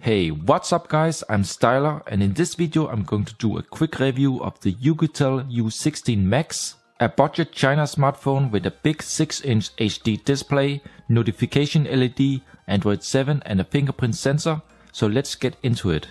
Hey, what's up guys, I'm Styler, and in this video I'm going to do a quick review of the OUKITEL U16 Max, a budget China smartphone with a big 6-inch HD display, notification LED, Android 7 and a fingerprint sensor, so let's get into it.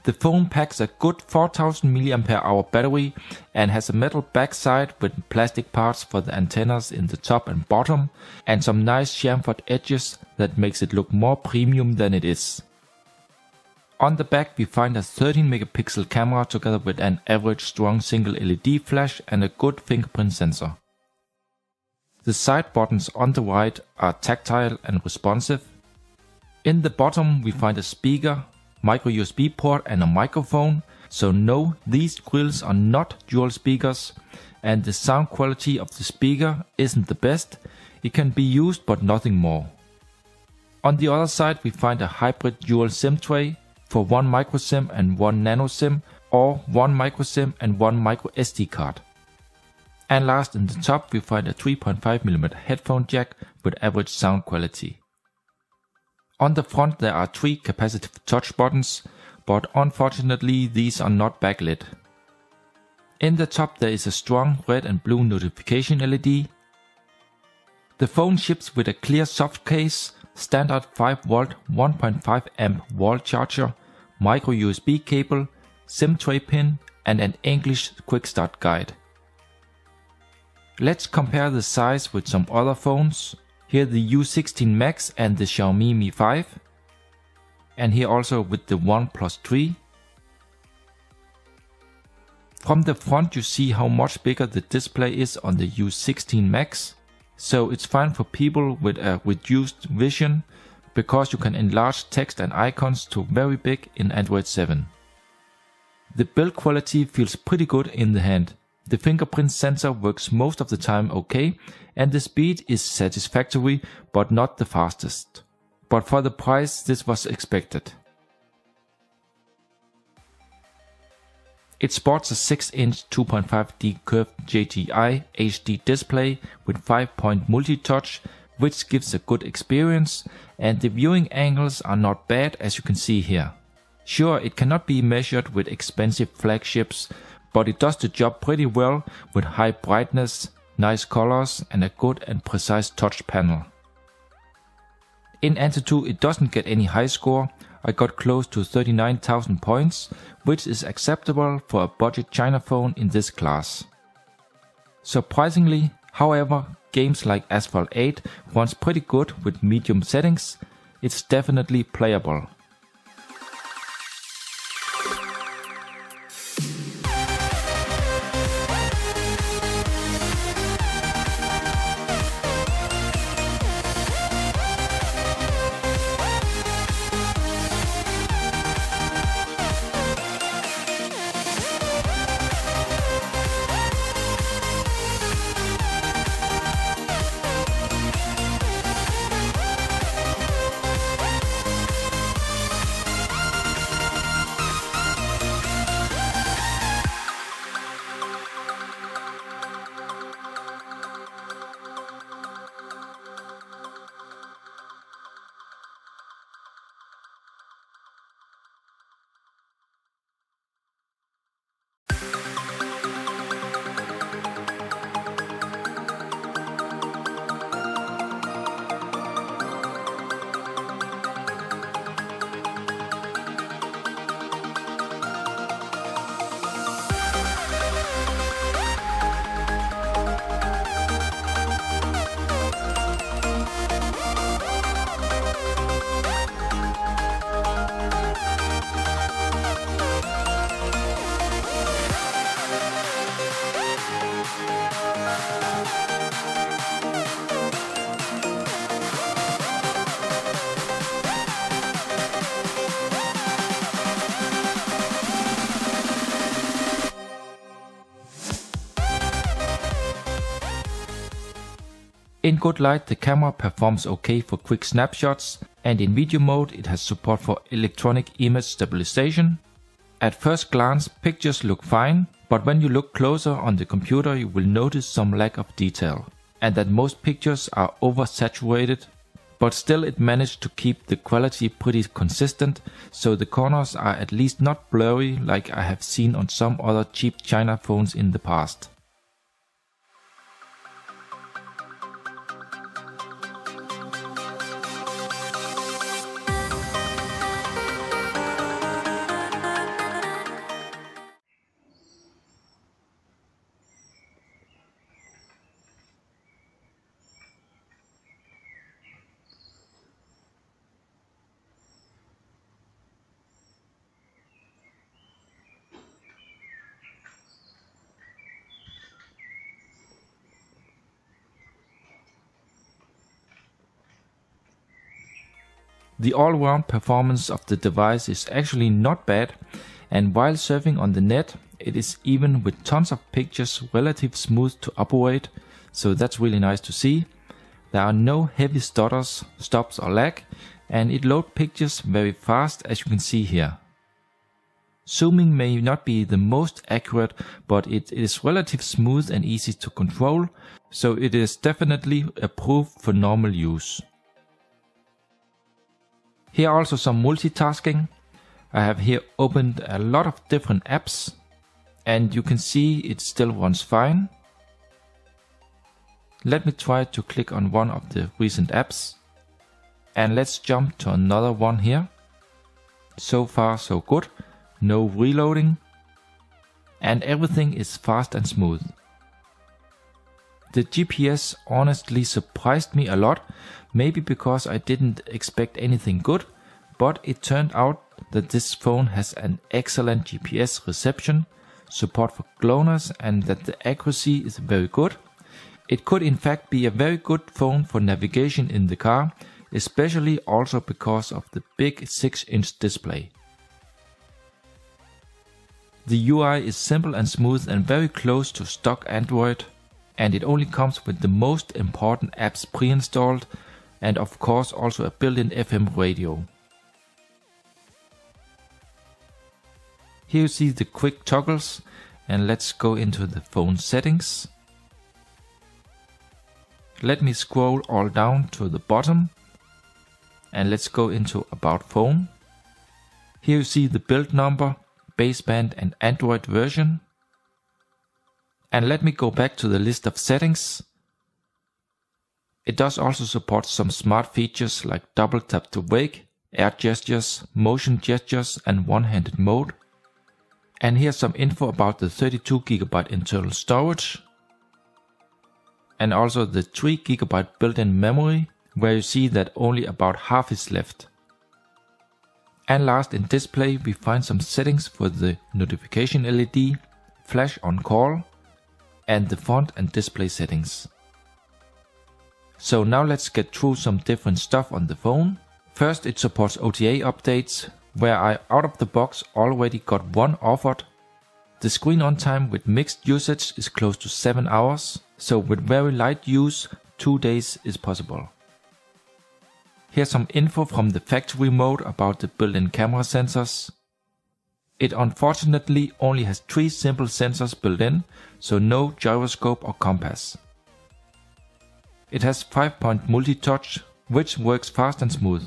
The phone packs a good 4000 mAh battery and has a metal backside with plastic parts for the antennas in the top and bottom and some nice chamfered edges that makes it look more premium than it is. On the back we find a 13 megapixel camera together with an average strong single LED flash and a good fingerprint sensor. The side buttons on the right are tactile and responsive. In the bottom we find a speaker, MicroUSB port and a microphone, so no, these grills are not dual speakers, and the sound quality of the speaker isn't the best. It can be used but nothing more. On the other side we find a hybrid dual SIM tray for one micro SIM and one nano SIM, or one micro SIM and one micro SD card. And last in the top we find a 3.5mm headphone jack with average sound quality. On the front there are 3 capacitive touch buttons, but unfortunately these are not backlit. In the top there is a strong red and blue notification LED. The phone ships with a clear soft case, standard 5V 1.5A wall charger, micro USB cable, SIM tray pin and an English quick start guide. Let's compare the size with some other phones. Here the U16 Max and the Xiaomi Mi 5, and here also with the OnePlus 3. From the front you see how much bigger the display is on the U16 Max, so it's fine for people with a reduced vision because you can enlarge text and icons to very big in Android 7. The build quality feels pretty good in the hand. The fingerprint sensor works most of the time okay, and the speed is satisfactory but not the fastest. But for the price this was expected. It sports a 6-inch 2.5D curved JTI HD display with 5-point multi-touch, which gives a good experience, and the viewing angles are not bad as you can see here. Sure, it cannot be measured with expensive flagships, but it does the job pretty well with high brightness, nice colors and a good and precise touch panel. In Antutu it doesn't get any high score. I got close to 39,000 points, which is acceptable for a budget China phone in this class. Surprisingly, however, games like Asphalt 8 runs pretty good with medium settings. It's definitely playable. In good light the camera performs okay for quick snapshots, and in video mode it has support for electronic image stabilization. At first glance pictures look fine, but when you look closer on the computer you will notice some lack of detail, and that most pictures are oversaturated, but still it managed to keep the quality pretty consistent, so the corners are at least not blurry like I have seen on some other cheap China phones in the past. The all-round performance of the device is actually not bad, and while surfing on the net, it is even with tons of pictures relatively smooth to operate, so that's really nice to see. There are no heavy stutters, stops or lag, and it loads pictures very fast, as you can see here. Zooming may not be the most accurate, but it is relatively smooth and easy to control, so it is definitely approved for normal use. Here are also some multitasking. I have here opened a lot of different apps, and you can see it still runs fine. Let me try to click on one of the recent apps, and let's jump to another one here. So far so good, no reloading, and everything is fast and smooth. The GPS honestly surprised me a lot, maybe because I didn't expect anything good, but it turned out that this phone has an excellent GPS reception, support for cloners, and that the accuracy is very good. It could in fact be a very good phone for navigation in the car, especially also because of the big 6-inch display. The UI is simple and smooth and very close to stock Android, and it only comes with the most important apps pre-installed, and of course also a built-in FM radio. Here you see the quick toggles, and let's go into the phone settings. Let me scroll all down to the bottom, and let's go into About Phone. Here you see the build number, baseband and Android version. And let me go back to the list of settings. It does also support some smart features like double tap to wake, air gestures, motion gestures and one-handed mode. And here's some info about the 32GB internal storage. And also the 3GB built-in memory, where you see that only about half is left. And last, in display we find some settings for the notification LED, flash on call, and the font and display settings. So now let's get through some different stuff on the phone. First, it supports OTA updates, where I out of the box already got one offered. The screen on time with mixed usage is close to 7 hours, so with very light use 2 days is possible. Here's some info from the factory mode about the built-in camera sensors. It unfortunately only has 3 simple sensors built in, so no gyroscope or compass. It has 5-point multi-touch, which works fast and smooth.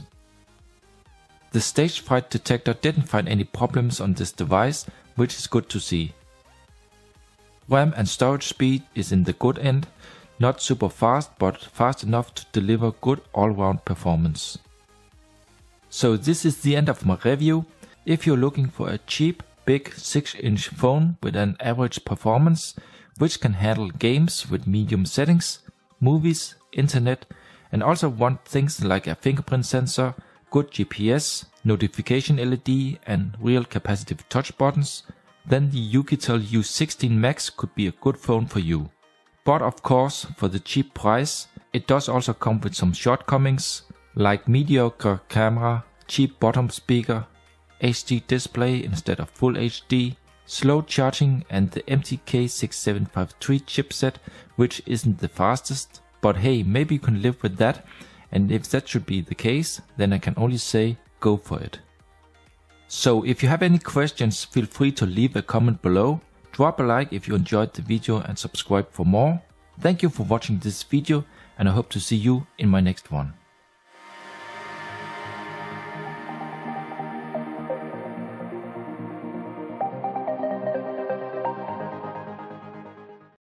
The stage fright detector didn't find any problems on this device, which is good to see. RAM and storage speed is in the good end, not super fast but fast enough to deliver good all-round performance. So this is the end of my review. If you're looking for a cheap, big 6-inch phone with an average performance, which can handle games with medium settings, movies, internet, and also want things like a fingerprint sensor, good GPS, notification LED and real capacitive touch buttons, then the OUKITEL U16 Max could be a good phone for you. But of course, for the cheap price, it does also come with some shortcomings, like mediocre camera, cheap bottom speaker, HD display instead of Full HD, slow charging and the MTK6753 chipset, which isn't the fastest. But hey, maybe you can live with that, and if that should be the case, then I can only say go for it. So if you have any questions, feel free to leave a comment below, drop a like if you enjoyed the video and subscribe for more. Thank you for watching this video, and I hope to see you in my next one.